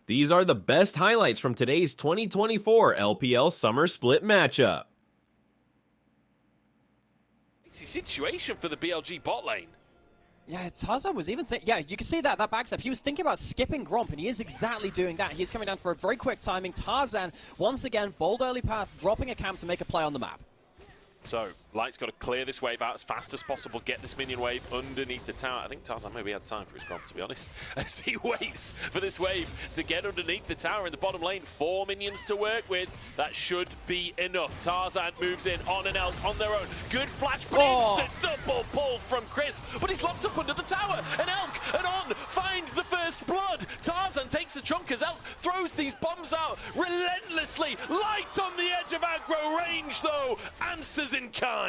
These are the best highlights from today's 2024 LPL Summer Split matchup. It's a situation for the BLG bot lane. Yeah, Tarzan was even yeah, you can see that backstep. He was thinking about skipping Gromp, and he is exactly doing that. He's coming down for a very quick timing. Tarzan, once again, bold early path, dropping a camp to make a play on the map. So, Light's got to clear this wave out as fast as possible, get this minion wave underneath the tower. I think Tarzan maybe had time for his Gromp, to be honest, as he waits for this wave to get underneath the tower in the bottom lane. 4 minions to work with. That should be enough. Tarzan moves in on an Elk on their own. Good flash, but instant double pull from Chris, but he's locked up under the tower. An Elk, and on, find the first blood. Tarzan takes a chunk as Elk throws these bombs out relentlessly. Light on the edge of aggro range, though, answers in kind.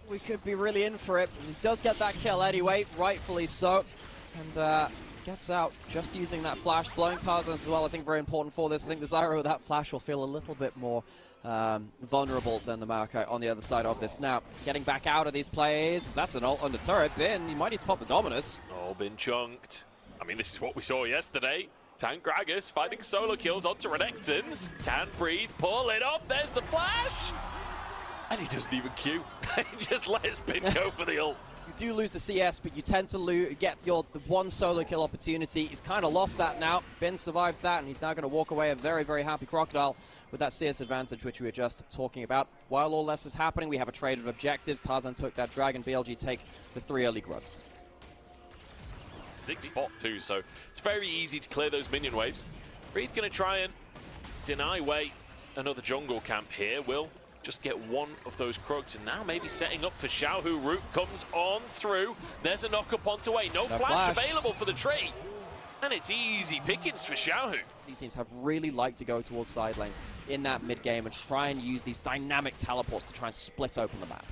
We could be really in for it. He does get that kill anyway, rightfully so. And gets out just using that flash. Blowing Tarzan as well, I think very important for this. I think the Zyro with that flash will feel a little bit more vulnerable than the Maokai on the other side of this. Now, getting back out of these plays. That's an ult under turret. Bin, you might need to pop the Dominus. Oh, been chunked. I mean, this is what we saw yesterday. Tank Gragas finding solo kills onto Renekton's. Can't breathe, pull it off. There's the flash. And he doesn't even queue. He just lets Bin go for the ult. You do lose the CS, but you tend to get the one solo kill opportunity. He's kind of lost that now. Bin survives that, and he's now going to walk away a very, very happy Crocodile with that CS advantage, which we were just talking about. While all this is happening, we have a trade of objectives. Tarzan took that Dragon, BLG take the 3 early grubs. 6 bot too, so it's very easy to clear those minion waves. Breathe going to try and deny Wei another jungle camp here. Will just get one of those Krugs, and now maybe setting up for Xiao, who root comes on through. There's a knock up onto Wei. No flash available for the tree. And it's easy pickings for Xiao. These teams have really liked to go towards side lanes in that mid game and try and use these dynamic teleports to try and split open the map.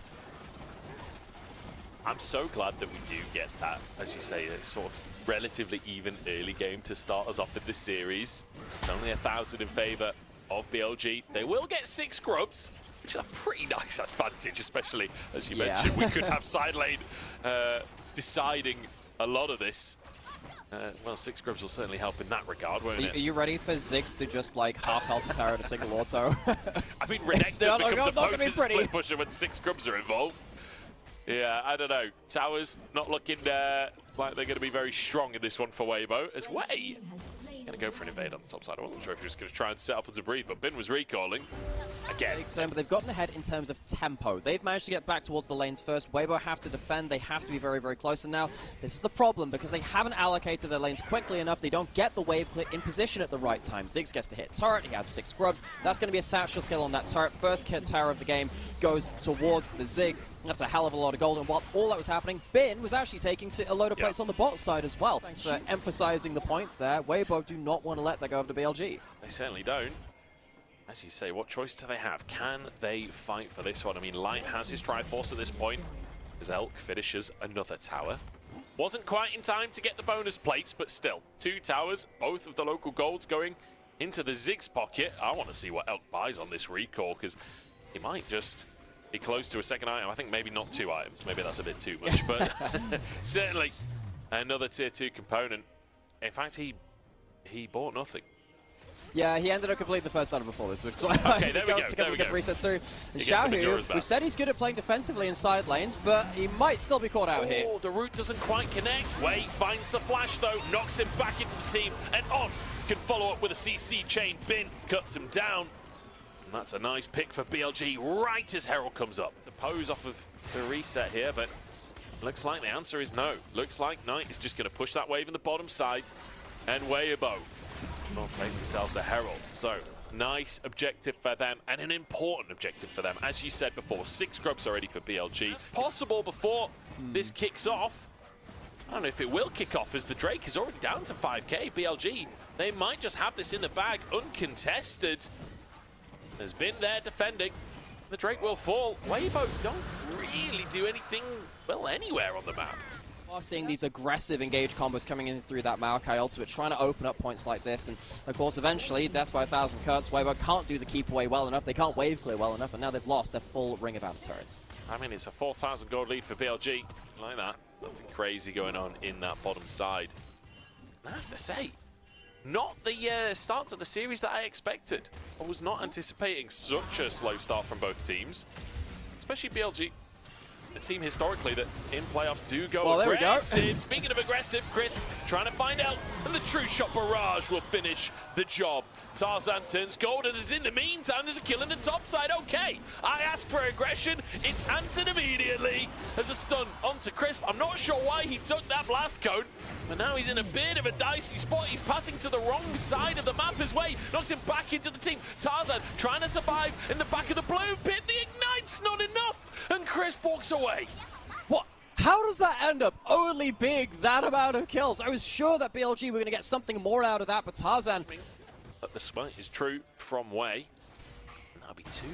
I'm so glad that we do get that, as you say, a sort of relatively even early game to start us off in this series. It's only 1,000 in favor of BLG. They will get 6 grubs, which is a pretty nice advantage, especially, as you mentioned, we could have side lane deciding a lot of this. Well, 6 grubs will certainly help in that regard, won't it? Are you ready for Ziggs to just like half health the tower to single auto? I mean, Renekton becomes a potent split pusher when 6 grubs are involved. Yeah, I don't know. Towers not looking like they're going to be very strong in this one for Weibo. As Wei going to go for an invade on the top side. I wasn't sure if he was going to try and set up as a breathe, but Bin was recalling again. But they've gotten ahead in terms of tempo. They've managed to get back towards the lanes first. Weibo have to defend. They have to be very, very close. And now this is the problem because they haven't allocated their lanes quickly enough. They don't get the wave clear in position at the right time. Ziggs gets to hit turret. He has 6 grubs. That's going to be a satchel kill on that turret. First hit tower of the game goes towards the Ziggs. That's a hell of a lot of gold. And while all that was happening, Bin was actually taking a load of plates on the bot side as well. Thanks for emphasizing the point there. Weibo do not want to let that go over to BLG. They certainly don't. As you say, what choice do they have? Can they fight for this one? I mean, Light has his Triforce at this point, as Elk finishes another tower. Wasn't quite in time to get the bonus plates, but still, 2 towers, both of the local golds going into the Ziggs pocket. I want to see what Elk buys on this recall, because he might just be close to a second item. I think maybe not 2 items. Maybe that's a bit too much, but certainly another tier 2 component. In fact, he bought nothing. Yeah, he ended up completing the first item before this, which is why okay, there we go. Resets through. And Xiao, we said he's good at playing defensively in side lanes, but he might still be caught out here. The root doesn't quite connect. Wei finds the flash though, knocks him back into the team, and on can follow up with a CC chain. Bin cuts him down. And that's a nice pick for BLG right as Herald comes up. To pose off of the reset here, but looks like the answer is no. Looks like Knight is just going to push that wave in the bottom side, and Weibo will take themselves a Herald. So, nice objective for them, and an important objective for them. As you said before, 6 grubs already for BLG. It's possible before this kicks off. I don't know if it will kick off, as the Drake is already down to 5k. BLG, they might just have this in the bag, uncontested. Has been there defending. The Drake will fall. Weibo don't really do anything, well, anywhere on the map. We are seeing these aggressive engage combos coming in through that Maokai ultimate, trying to open up points like this, and of course eventually death by 1,000 cuts. Weibo can't do the keep away well enough, they can't wave clear well enough, and now they've lost their full ring of outer turrets. I mean, it's a 4,000 gold lead for BLG, like that. Nothing crazy going on in that bottom side. And I have to say, not the start to the series that I expected. I was not anticipating such a slow start from both teams, especially BLG. A team historically that in playoffs do go aggressive. Speaking of aggressive, Crisp trying to find out, and the True Shot Barrage will finish the job. Tarzan turns gold, and in the meantime, there's a kill in the top side. Okay, I ask for aggression. It's answered immediately as a stun onto Crisp. I'm not sure why he took that blast cone, but now he's in a bit of a dicey spot. He's pathing to the wrong side of the map as well. Knocks him back into the team. Tarzan trying to survive in the back of the blue pit. The Ignite's not enough, and Crisp walks away. What? How does that end up only being that amount of kills? I was sure that BLG were going to get something more out of that, but Tarzan... But the smite is true from Wei. And that'll be 2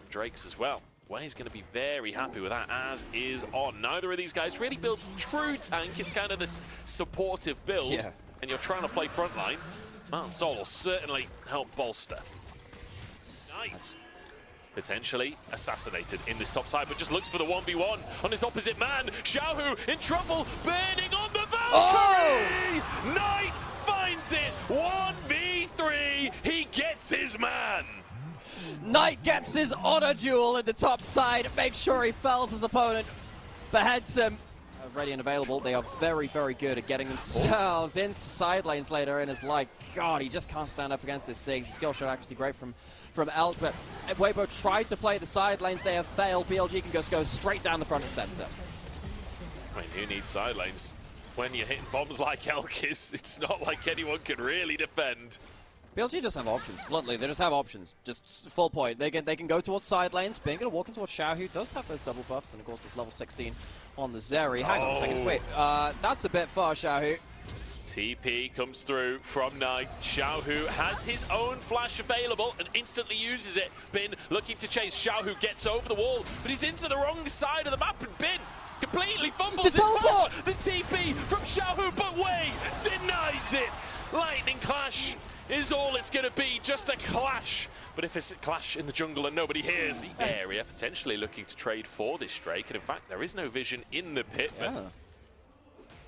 Drakes as well. Wei's going to be very happy with that, as is On. Neither of these guys really builds true tank. It's kind of this supportive build, and you're trying to play frontline. Mountain Soul will certainly help bolster. Nice. Potentially assassinated in this top side, but just looks for the 1v1 on his opposite man. Xiaohu in trouble, burning on the Valkyrie! Oh! Knight finds it, 1v3, he gets his man! Knight gets his honor duel in the top side, makes sure he fells his opponent, beheads him. Ready and available, they are very, very good at getting themselves into side lanes later, and is like, God, he just can't stand up against this Ziggs. Skill shot accuracy great from Elk, but Weibo tried to play the side lanes, they have failed. BLG can just go straight down the front and center. I mean, who needs side lanes? When you're hitting bombs like Elk is, it's not like anyone can really defend. BLG just have options, bluntly, they just have options, just full point. They can go towards side lanes, Bing gonna walk in towards Xiao, who does have those double buffs, and of course it's level 16 on the Zeri. Hang on a second, wait, that's a bit far, Xiao. TP comes through from Knight. Xiaohu has his own flash available and instantly uses it. Bin looking to chase. Xiaohu gets over the wall, but he's into the wrong side of the map, and Bin completely fumbles his flash. The TP from Xiaohu, but Wei denies it. Lightning Clash is all it's going to be, just a clash. But if it's a clash in the jungle and nobody hears, the area potentially looking to trade for this Drake, and in fact there is no vision in the pit, but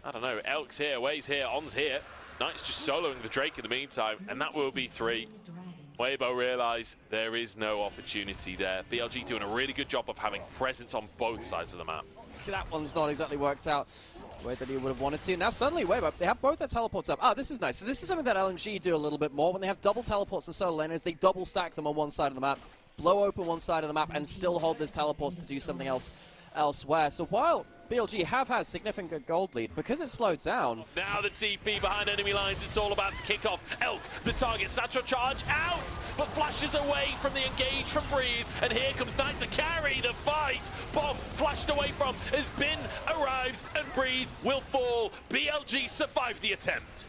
I don't know, Elk's here, Wei's here, On's here. Knight's just soloing the Drake in the meantime, and that will be 3. Weibo realise there is no opportunity there. BLG doing a really good job of having presence on both sides of the map. That one's not exactly worked out the way that he would have wanted to. Now suddenly Weibo, they have both their teleports up. Ah, this is nice. So this is something that LNG do a little bit more. When they have double teleports and solo laners, they double stack them on one side of the map, blow open one side of the map, and still hold those teleports to do something else elsewhere. So while BLG have had significant gold lead, because it's slowed down. Now the TP behind enemy lines, it's all about to kick off. Elk, the target, Satchel Charge out, but flashes away from the engage from Breathe, and here comes Knight to carry the fight. Bomb flashed away from as Bin arrives, and Breathe will fall. BLG survived the attempt.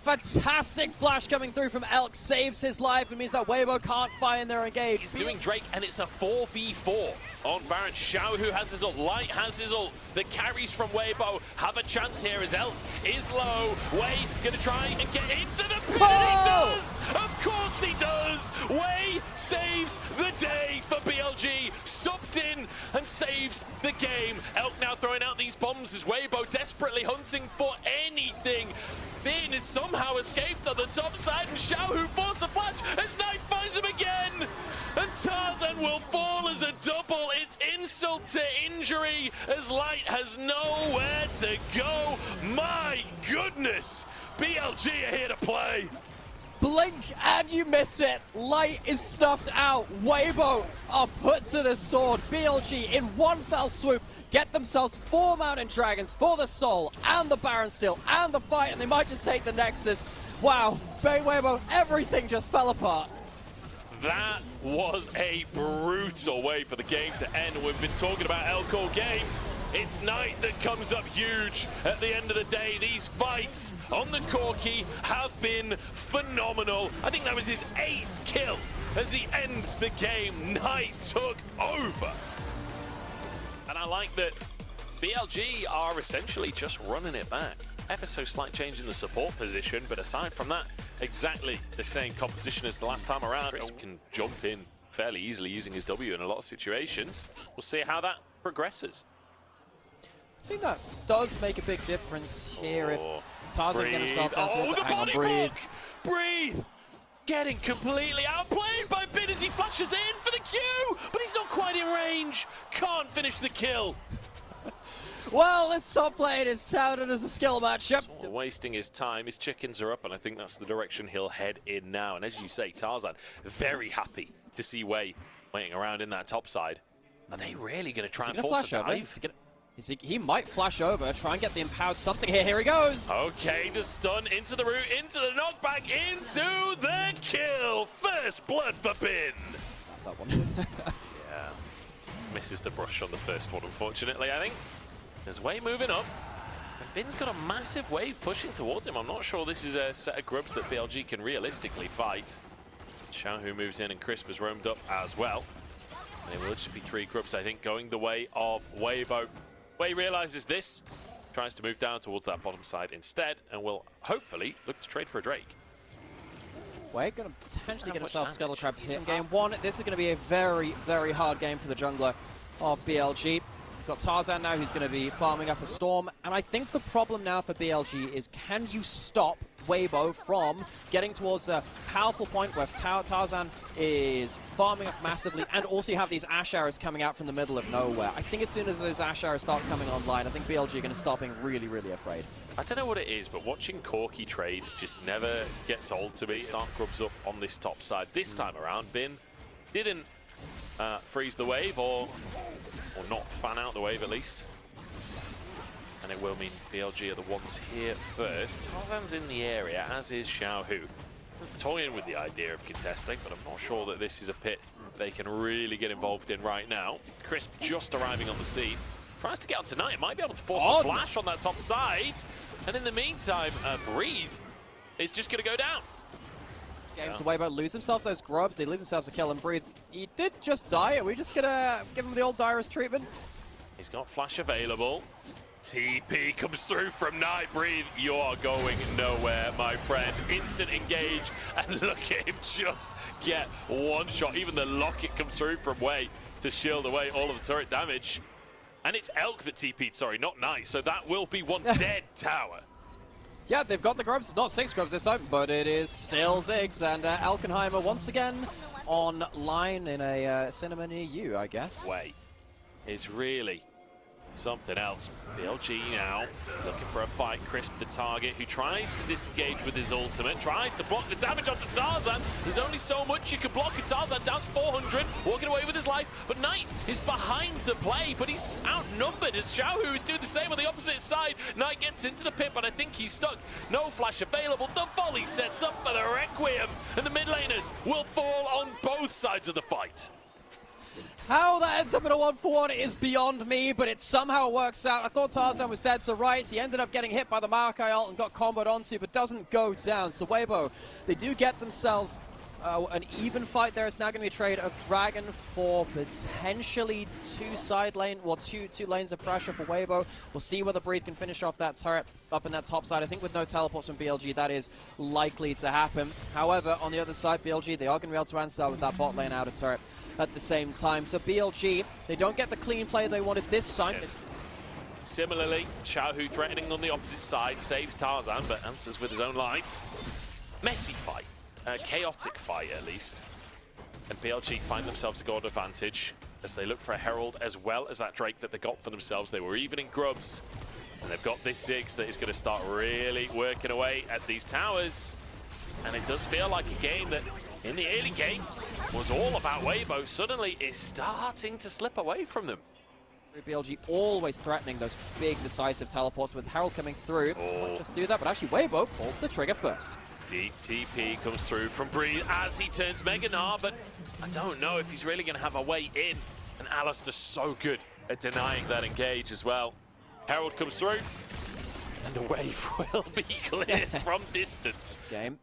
Fantastic flash coming through from Elk, saves his life, and means that Weibo can't find their engage. He's doing Drake, and it's a 4v4 on Baron. Xiao, who has his ult, Light has his ult. The carries from Weibo have a chance here as Elk is low. Wei gonna try and get into the pit, and he does! Of course he does! Wei saves the day for BLG, subbed in and saves the game. Elk now throwing out these bombs as Weibo desperately hunting for anything. Bin has somehow escaped on the top side, and Xiao, who forced a flash as Knight finds him again! And Tarzan will fall as a double. It's insult to injury as Light has nowhere to go. My goodness! BLG are here to play. Blink and you miss it. Light is snuffed out. Weibo are put to the sword. BLG in one fell swoop get themselves 4 Mountain Dragons for the Soul and the Baron Steel and the fight, and they might just take the Nexus. Wow, Weibo, everything just fell apart. That was a brutal way for the game to end. We've been talking about Elk all game. It's Knight that comes up huge at the end of the day. These fights on the Corki have been phenomenal. I think that was his 8th kill as he ends the game. Knight took over. And I like that BLG are essentially just running it back. Ever so slight change in the support position, but aside from that, exactly the same composition as the last time around. Chris can jump in fairly easily using his W in a lot of situations. We'll see how that progresses. I think that does make a big difference here if Tarzan get himself down towards the hang on, body breathe. block! Breathe! Getting completely outplayed by Bin as he flashes in for the Q, but he's not quite in range. Can't finish the kill. Well, this top lane is touted as a skill matchup. Wasting his time, his chickens are up, and I think that's the direction he'll head in now. And as you say, Tarzan, very happy to see Wei waiting around in that top side. Are they really going to try and force a dive? He might flash over, try and get the empowered something here. Here he goes. Okay, the stun into the root, into the knockback, into the kill. First blood for Bin. That one. Yeah, misses the brush on the first one, unfortunately, I think. There's Wei moving up. And Bin's got a massive wave pushing towards him. I'm not sure this is a set of grubs that BLG can realistically fight. Xiaohu moves in and Crisp has roamed up as well. And it will just be 3 grubs, I think, going the way of Weibo. Wei realizes this, tries to move down towards that bottom side instead, and will hopefully look to trade for a Drake. Wei going to potentially get himself Scuttle Crab hit in game 1. This is going to be a very, very hard game for the jungler of BLG. We've got Tarzan now who's going to be farming up a Storm, and I think the problem now for BLG is, can you stop Weibo from getting towards a powerful point where Tarzan is farming up massively, and also you have these Ash arrows coming out from the middle of nowhere. I think as soon as those Ash arrows start coming online, I think BLG are going to start being really, really afraid. I don't know what it is, but watching Corki trade just never gets old to me. Start grubs up on this top side. This time around, Bin didn't freeze the wave, or not fan out the wave at least. And it will mean BLG are the ones here first. Tarzan's in the area, as is Xiaohu. Toying with the idea of contesting, but I'm not sure that this is a pit they can really get involved in right now. Crisp just arriving on the scene. Tries to get on tonight, might be able to force a flash on that top side. And in the meantime, Breathe is just going to go down. Games away, but lose themselves those grubs. They leave themselves a kill and Breathe. He did just die. Are we just going to give him the old Dyrus treatment? He's got flash available. TP comes through from Night. Breathe, you're going nowhere, my friend. Instant engage, and look at him just get one shot. Even the locket comes through from Wei to shield away all of the turret damage. And it's Elk that TP'd, sorry, not Night. So that will be one dead tower. Yeah, they've got the grubs. Not 6 grubs this time, but it is still Ziggs. And Alkenheimer once again online in a cinema near you, I guess. Wei is really something else. BLG now looking for a fight. Crisp the target, who tries to disengage with his ultimate, tries to block the damage onto Tarzan. There's only so much you can block, and Tarzan down to 400, walking away with his life. But Knight is behind the play, but he's outnumbered as Xiaohu is doing the same on the opposite side. Knight gets into the pit, but I think he's stuck. No flash available. The volley sets up for the Requiem, and the mid laners will fall on both sides of the fight. How that ends up in a 1-for-1 is beyond me, but it somehow works out. I thought Tarzan was dead to rights. He ended up getting hit by the Maokai ult and got comboed onto, but doesn't go down. So Weibo, they do get themselves an even fight there. It's now going to be a trade of Dragon for potentially two lanes of pressure for Weibo. We'll see whether Breathe can finish off that turret up in that top side. I think with no teleports from BLG, that is likely to happen. However, on the other side, BLG, they are going to be able to answer with that bot lane outer turret at the same time. So BLG, they don't get the clean play they wanted this time. Similarly, Xiaohu threatening on the opposite side, saves Tarzan, but answers with his own life. Messy fight. Chaotic fight, at least. And BLG find themselves a gold advantage as they look for a Herald as well as that Drake that they got for themselves. They were even in grubs. And they've got this Ziggs that is going to start really working away at these towers. And it does feel like a game that, in the early game, was all about Weibo. Suddenly is starting to slip away from them. BLG always threatening those big decisive teleports with Herald coming through. Won't just do that, but actually Weibo pulled the trigger first. Deep TP comes through from Breathe as he turns Mega Gnar, but I don't know if he's really going to have a way in. And Alistair's so good at denying that engage as well. Herald comes through, and the wave will be cleared from distance. Game.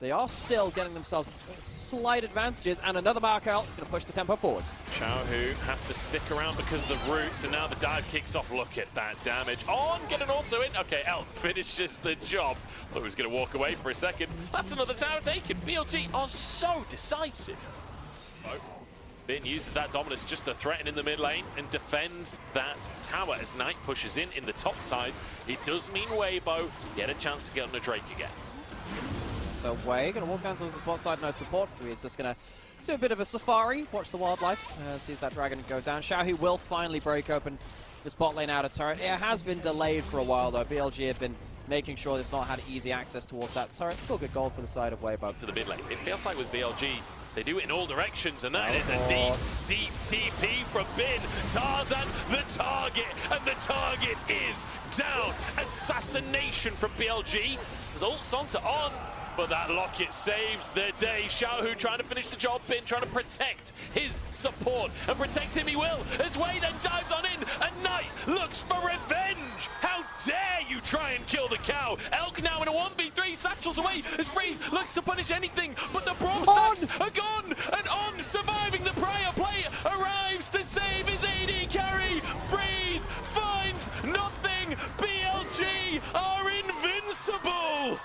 They are still getting themselves slight advantages, and another mark out is going to push the tempo forwards. Xiaohu has to stick around because of the roots, and now the dive kicks off. Look at that damage. On, get an auto in. Okay, Elk finishes the job. Thought he was going to walk away for a second. That's another tower taken. BLG are so decisive. Bin uses that dominance just to threaten in the mid lane and defends that tower as Knight pushes in the top side. It does mean Weibo get a chance to get on the Drake again. So Wei gonna walk down towards the bot side, no support, so he's just gonna do a bit of a safari, watch the wildlife, sees that dragon go down. Xiaohu will finally break open this bot lane outer turret. It has been delayed for a while though. BLG have been making sure it's not had easy access towards that turret. Still good gold for the side of Weibo. To the mid lane. It feels like with BLG, they do it in all directions, and that is a deep, deep TP from Bin. Tarzan, the target, and the target is down. Assassination from BLG. There's ults onto On, but that locket saves the day. Xiaohu trying to finish the job, Bin trying to protect his support, and protect him he will, as Wei then dives on in, and Knight looks for revenge. How dare you try and kill the cow? Elk now in a 1v3, satchels away, as Breathe looks to punish anything, but the Brawl stacks are gone, and On surviving the prior play arrives to save his AD carry. Breathe finds nothing. BLG are invincible.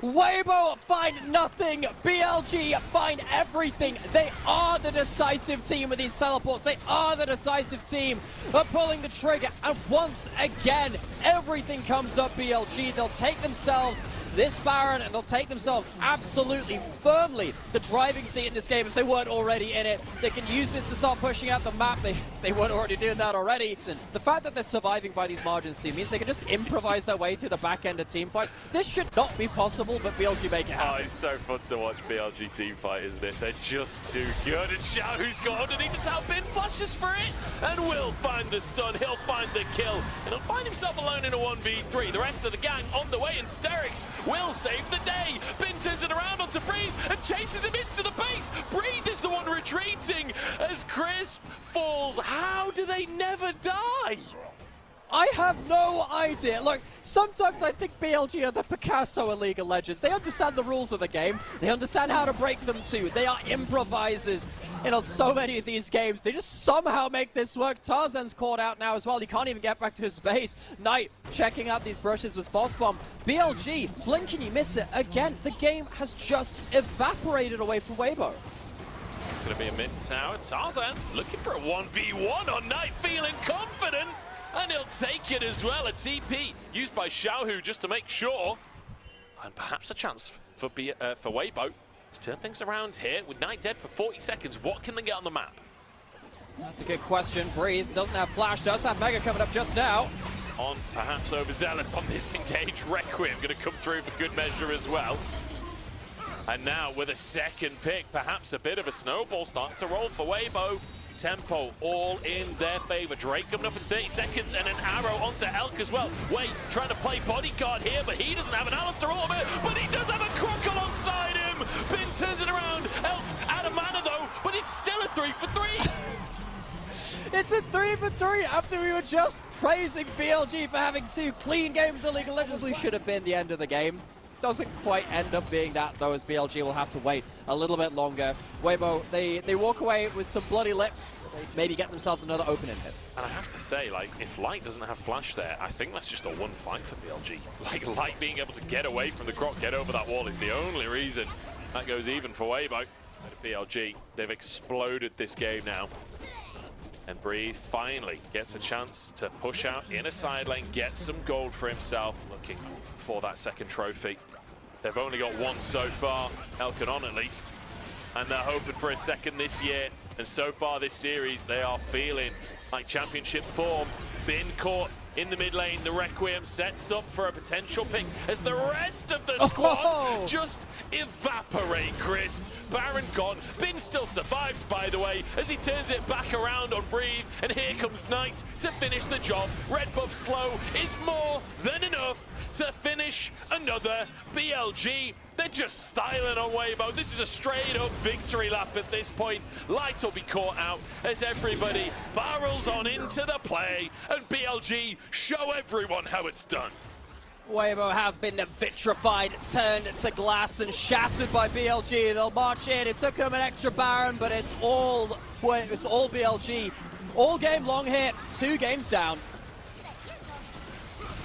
Weibo find nothing, BLG find everything. They are the decisive team with these teleports. They are the decisive team of pulling the trigger. And once again, everything comes up BLG. They'll take themselves this Baron, and they'll take themselves absolutely firmly the driving seat in this game if they weren't already in it. They can use this to start pushing out the map. They weren't already doing that already. The fact that they're surviving by these margins too means they can just improvise their way through the back end of team fights. This should not be possible, but BLG make it happen. Oh, it's so fun to watch BLG team fight, isn't it? They're just too good. And Xiaohu's got underneath the tower. Bin flashes for it and will find the stun. He'll find the kill, and he'll find himself alone in a 1v3. The rest of the gang on the way, and Sterix will save the day. Bin turns it around onto Breathe and chases him into the base. Breathe is the one retreating as Crisp falls. How do they never die? I have no idea. Look, sometimes I think BLG are the Picasso of League of Legends. They understand the rules of the game. They understand how to break them too. They are improvisers in so many of these games. They just somehow make this work. Tarzan's caught out now as well. He can't even get back to his base. Knight checking out these brushes with False Bomb. BLG, blink and you miss it. Again, the game has just evaporated away from Weibo. It's going to be a mid-tower. Tarzan looking for a 1v1 on Knight, feeling confident. And he'll take it as well. A TP used by Xiaohu just to make sure. And perhaps a chance for Weibo to turn things around here. With Knight dead for 40 seconds, what can they get on the map? That's a good question. Breathe doesn't have Flash, does have Mega coming up just now. On perhaps overzealous on this engage. Requiem going to come through for good measure as well. And now with a second pick, perhaps a bit of a snowball starting to roll for Weibo. Tempo all in their favor. Drake coming up in 30 seconds and an arrow onto Elk as well. Wei trying to play bodyguard here, but he doesn't have an Alistair ultimate, but he does have a Croc alongside him. Bin turns it around. Elk out of mana though, but it's still a 3 for 3. It's a 3 for 3 after we were just praising BLG for having 2 clean games of League of Legends. We should have been the end of the game. Doesn't quite end up being that though, as BLG will have to wait a little bit longer. Weibo, they walk away with some bloody lips. They maybe get themselves another opening hit. And I have to say, like, if Light doesn't have Flash there, I think that's just a one fight for BLG. Like, Light being able to get away from the Croc, get over that wall is the only reason that goes even for Weibo. But BLG, they've exploded this game now. And Breathe finally gets a chance to push out in a side lane, get some gold for himself, looking for that second trophy. They've only got one so far, Elkin on at least, and they're hoping for a second this year. And so far this series, they are feeling like championship form. Bin caught in the mid lane, the Requiem sets up for a potential pick as the rest of the squad just evaporate. Crisp, Baron gone, Bin still survived by the way, as he turns it back around on Breathe, and here comes Knight to finish the job. Red buff slow is more than enough to finish another BLG. They're just styling on Weibo. This is a straight up victory lap at this point. Light will be caught out as everybody barrels on into the play, and BLG show everyone how it's done. Weibo have been vitrified, turned to glass and shattered by BLG. They'll march in. It took them an extra Baron, but it's all BLG. All game long here, 2 games down.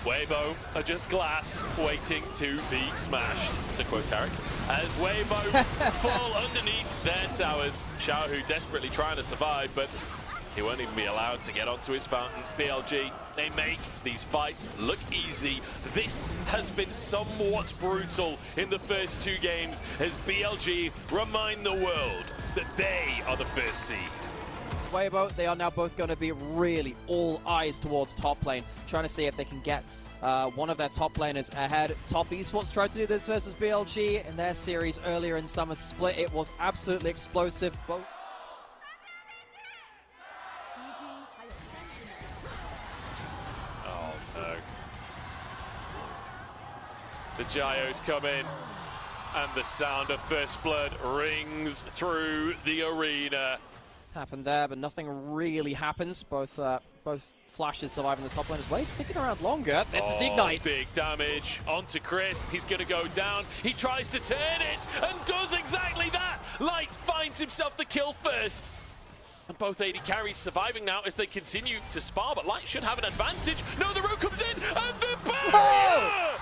Weibo are just glass waiting to be smashed, to quote Tarek. as Weibo fall underneath their towers. Xiaohu desperately trying to survive, but he won't even be allowed to get onto his fountain. BLG, they make these fights look easy. This has been somewhat brutal in the first 2 games as BLG remind the world that they are the first seed. Weibo, they are now both going to be really all eyes towards top lane, trying to see if they can get one of their top laners ahead. Top Esports tried to do this versus BLG in their series earlier in Summer Split. It was absolutely explosive. Oh no. The Gyos come in, and the sound of First Blood rings through the arena. Happened there, but nothing really happens. Both flashes surviving this top lane as well. He's sticking around longer. This is the ignite. Big damage onto Crisp. He's going to go down. He tries to turn it and does exactly that. Light finds himself the kill first. And both AD carries surviving now as they continue to spar, but Light should have an advantage. No, the root comes in, and the barrier!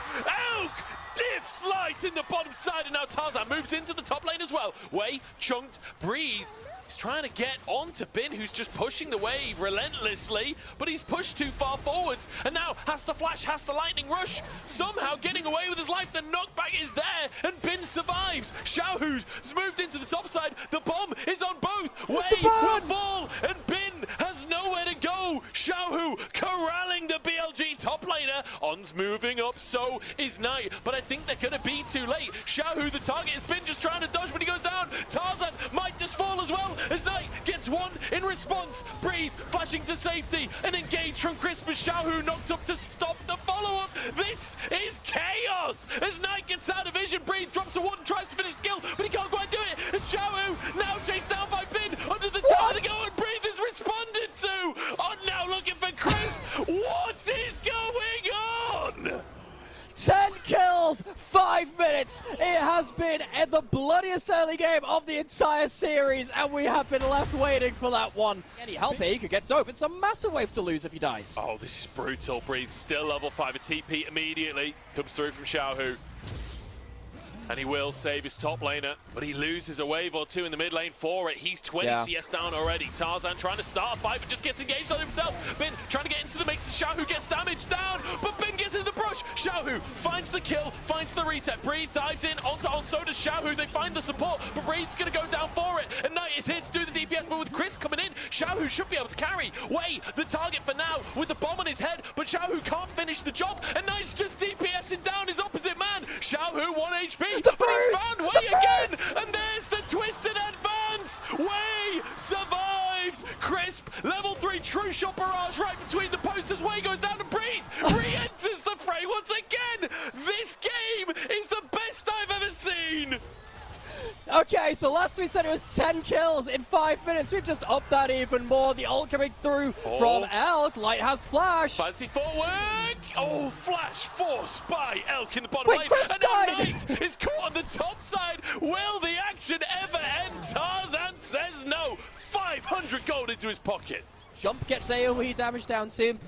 Elk diffs Light in the bottom side, and now Tarzan moves into the top lane as well. Wei, chunked, breathe. He's trying to get onto Bin, who's just pushing the wave relentlessly, but he's pushed too far forwards, and now has to flash, has to lightning rush, somehow getting away with his life. The knockback is there, and Bin survives. Xiaohu's moved into the top side. The bomb is on both. Wei will fall, and Bin has nowhere to go. Xiaohu corralling the BLG top laner. On's moving up, so is Knight, but I think they're going to be too late. Xiaohu, the target, is Bin just trying to dodge, but he goes down. Tarzan might just fall as well, as Knight gets one in response. Breathe, flashing to safety, and engage from Crisp as Xiaohu knocked up to stop the follow-up. This is chaos as Knight gets out of vision. Breathe drops a ward and tries to finish the kill, but he can't quite do it. As Xiaohu now chased down by Bin under the tower. They go, and Breathe is responded to. On now looking for Crisp. What is going on? 10 kills, 5 minutes. It has been the bloodiest early game of the entire series, and we have been left waiting for that one. Any help here, he could get dove. It's a massive wave to lose if he dies. Oh, this is brutal. Breathe still level 5. A TP immediately comes through from Xiaohu. And he will save his top laner, but he loses a wave or two in the mid lane for it. He's 20 CS down already. Tarzan trying to start a fight, but just gets engaged on himself. Bin trying to get into the mix. Xiaohu gets damaged down, but Bin gets into the brush. Xiaohu finds the kill, finds the reset. Breathe dives in onto On, so does Xiaohu. They find the support, but Breathe's going to go down for it. And Knight is here to do the DPS, but with Chris coming in, Xiaohu should be able to carry. Wei, the target for now, with the bomb on his head, but Xiaohu can't finish the job, and Knight's just DPSing down his opposite man. Xiaohu 1 HP, but he's found Wei again, and there's the twisted advance. Wei survives. Crisp, level 3 true shot barrage right between the posts as Wei goes down and Breathe re-enters the fray once again. This game is the best I've ever seen. Okay, so last we said it was 10 kills in 5 minutes. We've just upped that even more. The ult coming through from Elk. Light has flash. Fancy footwork. Oh, flash forced by Elk in the bottom lane. And now Knight is caught on the top side. Will the action ever end? Tarzan says no. 500 gold into his pocket. Jump gets AoE damage down to him.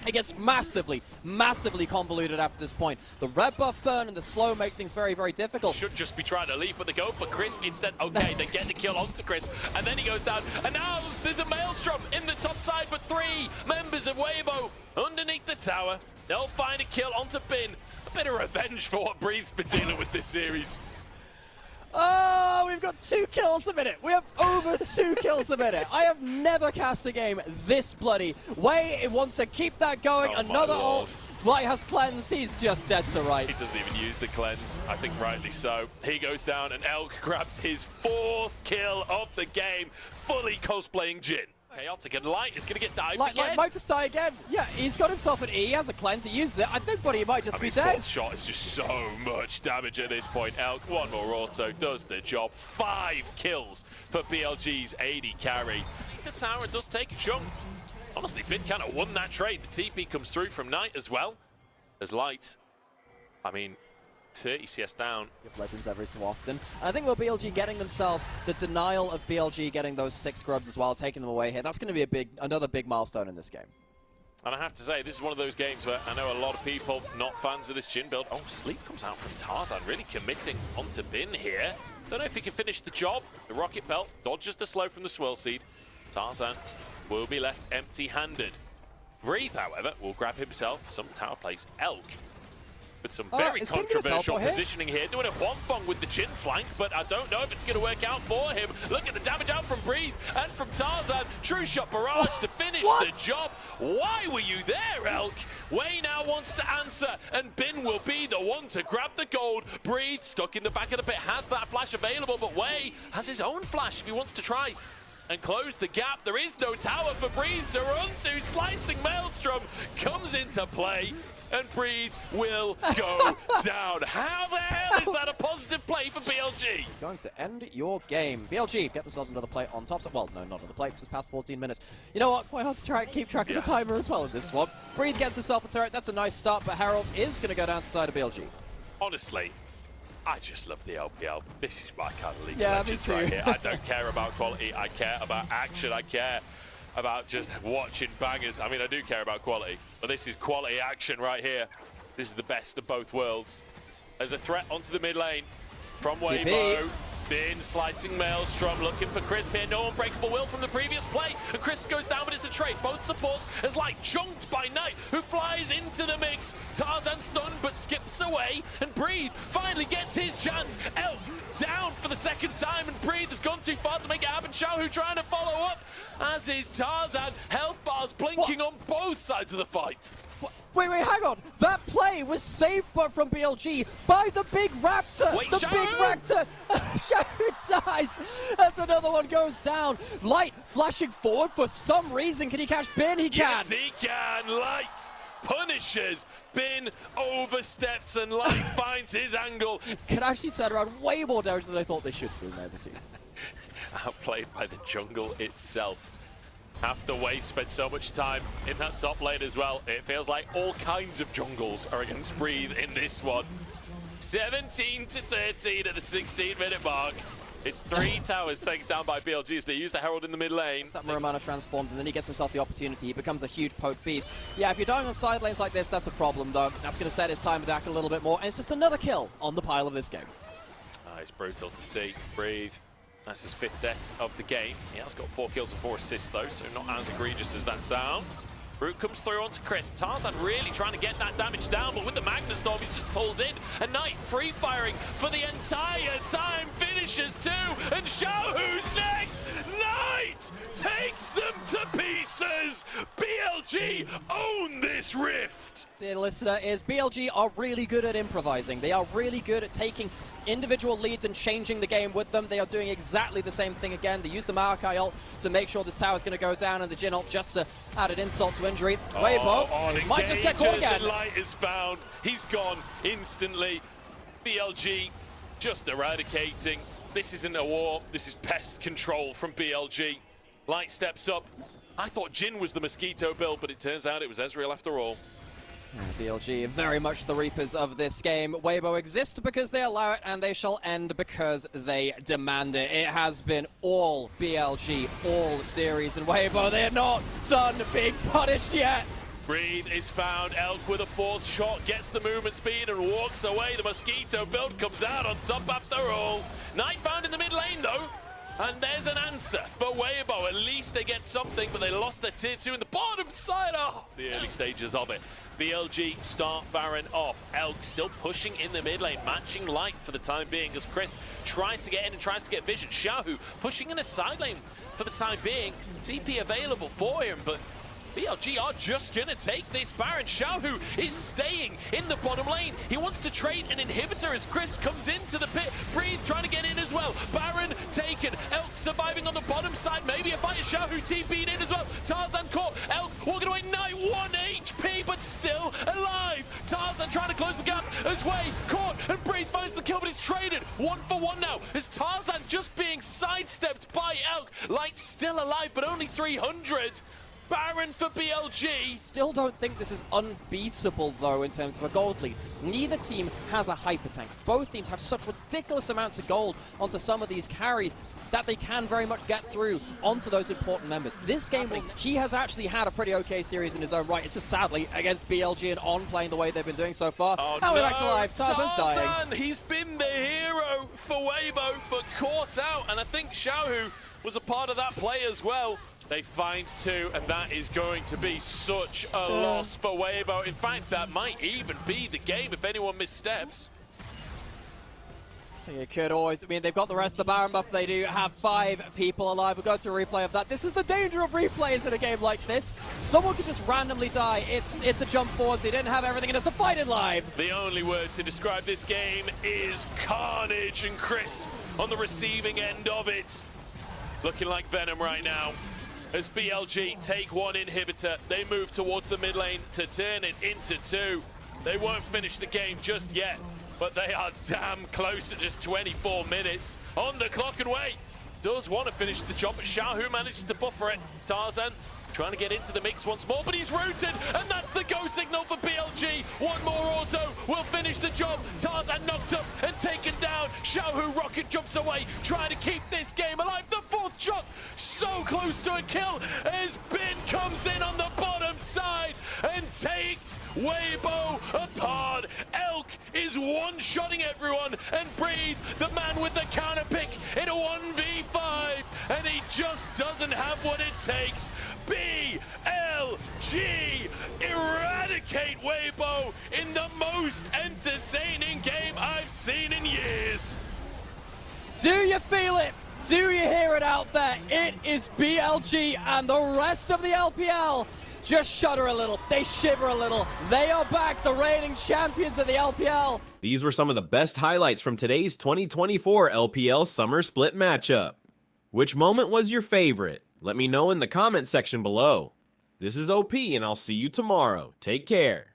It gets massively, massively convoluted after this point. The red buff burn and the slow makes things very, very difficult. Should just be trying to leave, but they go for Crisp instead. Okay, they get the kill onto Crisp, and then he goes down. And now there's a maelstrom in the top side, but 3 members of Weibo underneath the tower. They'll find a kill onto Bin. A bit of revenge for what Breathe's been dealing with this series. Oh, we've got 2 kills a minute. We have over 2 kills a minute. I have never cast a game this bloody. Wei wants to keep that going. Oh, another ult. Light has cleansed. He's just dead to rights. He doesn't even use the cleanse. I think rightly so. He goes down, and Elk grabs his 4th kill of the game, fully cosplaying Jhin. Chaotic, and Light is going to get dived again. Light might just die again. Yeah, he's got himself an E, he has a cleanse, he uses it. I think Buddy might just be dead. 4th shot is just so much damage at this point. Elk, 1 more auto, does the job. 5 kills for BLG's AD carry. The tower does take a chunk. Honestly, Bin kind of won that trade. The TP comes through from Knight as well. As Light, I mean, 30 CS down. Give Legends every so often. And I think with BLG getting themselves, the denial of BLG getting those 6 grubs as well, taking them away here, that's going to be another big milestone in this game. And I have to say, this is one of those games where I know a lot of people not fans of this Jhin build. Oh, Sleep comes out from Tarzan, really committing onto Bin here. Don't know if he can finish the job. The Rocket Belt dodges the slow from the Swirl Seed. Tarzan will be left empty-handed. Breathe, however, will grab himself some tower plays. Elk with some very controversial positioning here. Doing a one-bong with the Jhin flank, but I don't know if it's going to work out for him. Look at the damage out from Breathe and from Tarzan. True Shot Barrage to finish the job. Why were you there, Elk? Wei now wants to answer, and Bin will be the one to grab the gold. Breathe, stuck in the back of the pit, has that flash available, but Wei has his own flash if he wants to try and close the gap. There is no tower for Breathe to run to. Slicing Maelstrom comes into play, and Breathe will go down. How the hell is that a positive play for BLG? It's going to end your game. BLG get themselves another play on top. Well, no, not another play because it's past 14 minutes. You know what? Quite hard to keep track of the timer as well in this one. Breathe gets himself a turret. That's a nice start, but Herald is going to go down to the side of BLG. Honestly, I just love the LPL. This is my kind of League of Legends right here. I don't care about quality. I care about action. I care about just watching bangers. I mean, I do care about quality, but this is quality action right here. This is the best of both worlds. There's a threat onto the mid lane from Weibo. Bin slicing Maelstrom, looking for Crisp here. No unbreakable will from the previous play. And Crisp goes down, but it's a trade. Both supports as Light junked by Knight, who flies into the mix. Tarzan stunned, but skips away. And Breathe finally gets his chance. Elk down for the second time, and Breathe has gone too far to make it happen. Xiaohu trying to follow up, as is Tarzan. Health bars blinking on both sides of the fight. Wait, hang on. That play was saved from BLG by the big Raptor. Wait, the big Raptor. Xiaohu dies as another one goes down. Light flashing forward for some reason. Can he catch Bin? He can. Yes, he can. Light punishes. Bin oversteps, and Light finds his angle. Can actually turn around way more damage than I thought they should be able to. Outplayed by the jungle itself. After Wei spent so much time in that top lane as well, it feels like all kinds of jungles are against Breathe in this one. 17 to 13 at the 16-minute mark. It's 3 towers taken down by BLG as they use the Herald in the mid lane. That Muramana transformed, and then he gets himself the opportunity. He becomes a huge poke beast. Yeah, if you're dying on side lanes like this, that's a problem, though. That's going to set his time attack a little bit more, and it's just another kill on the pile of this game. It's brutal to see. Breathe. That's his 5th death of the game. He has got 4 kills and 4 assists though, so not as egregious as that sounds. Root comes through onto Crisp. Tarzan really trying to get that damage down, but with the Magna Storm, he's just pulled in. And Knight free firing for the entire time, finishes 2, and Xiaohu's next. Knight takes them to pieces. BLG own this rift. Dear listener, BLG are really good at improvising. They are really good at taking individual leads and changing the game with them. They are doing exactly the same thing again. They use the Maokai ult to make sure this tower is going to go down, and the Jhin ult just to add an insult to injury. Weibo might just get caught again. Light is found. He's gone instantly. BLG just eradicating. This isn't a war. This is pest control from BLG. Light steps up. I thought Jhin was the Mosquito build, but it turns out it was Ezreal after all. BLG very much the reapers of this game. Weibo exist because they allow it, and they shall end because they demand it. It has been all BLG all series, and Weibo, they're not done being punished yet. Breathe is found. Elk with a 4th shot, gets the movement speed and walks away. The Mosquito build comes out on top after all. Knight found in the mid lane though. And there's an answer for Weibo. At least they get something, but they lost their tier 2 in the bottom side. Oh, the early stages of it. BLG start Baron off. Elk still pushing in the mid lane, matching Light for the time being as Crisp tries to get in and tries to get vision. Xiaohu pushing in a side lane for the time being. TP available for him, but BLG are just going to take this Baron. Xiaohu is staying in the bottom lane. He wants to trade an inhibitor as Chris comes into the pit. Breathe trying to get in as well. Baron taken. Elk surviving on the bottom side. Maybe a fight. Xiaohu TP'd in as well. Tarzan caught. Elk walking away. Knight 1 HP, but still alive. Tarzan trying to close the gap as Wei caught, and Breathe finds the kill, but it's traded 1 for 1 now. As Tarzan just being sidestepped by Elk. Light still alive, but only 300. Baron for BLG. Still don't think this is unbeatable, though, in terms of a gold lead. Neither team has a hyper tank. Both teams have such ridiculous amounts of gold onto some of these carries that they can very much get through onto those important members. This game, he has actually had a pretty okay series in his own right. It's just sadly against BLG and On playing the way they've been doing so far. Oh, now no. we're back to life. Tarzan's dying. He's been the hero for Weibo, but caught out. And I think Xiaohu was a part of that play as well. They find two, and that is going to be such a loss for Weibo. In fact, that might even be the game if anyone missteps. It could always, I mean, they've got the rest of the Baron buff. They do have 5 people alive. We'll go to a replay of that. This is the danger of replays in a game like this. Someone could just randomly die. It's a jump forward. They didn't have everything, and it's a fight in live. The only word to describe this game is carnage, and Chris on the receiving end of it. Looking like Venom right now. As BLG take one inhibitor, they move towards the mid lane to turn it into 2. They won't finish the game just yet, but they are damn close at just 24 minutes on the clock. And wait, does want to finish the job, but Xiaohu manages to buffer it. Tarzan trying to get into the mix once more, but he's rooted, and that's the go signal for BLG. One more auto will finish the job. Tarzan knocked up and taken down. Xiaohu rocket jumps away, trying to keep this game alive. The 4th shot, so close to a kill, as Bin comes in on the bottom side and takes Weibo apart. Elk is one-shotting everyone, and Breathe, the man with the counter pick, in a 1v5, and he just doesn't have what it takes. BLG eradicate Weibo in the most entertaining game I've seen in years. Do you feel it? Do you hear it out there? It is BLG, and the rest of the LPL just shudder a little. They shiver a little. They are back, the reigning champions of the LPL. These were some of the best highlights from today's 2024 LPL Summer Split matchup. Which moment was your favorite? Let me know in the comment section below. This is OP, and I'll see you tomorrow. Take care.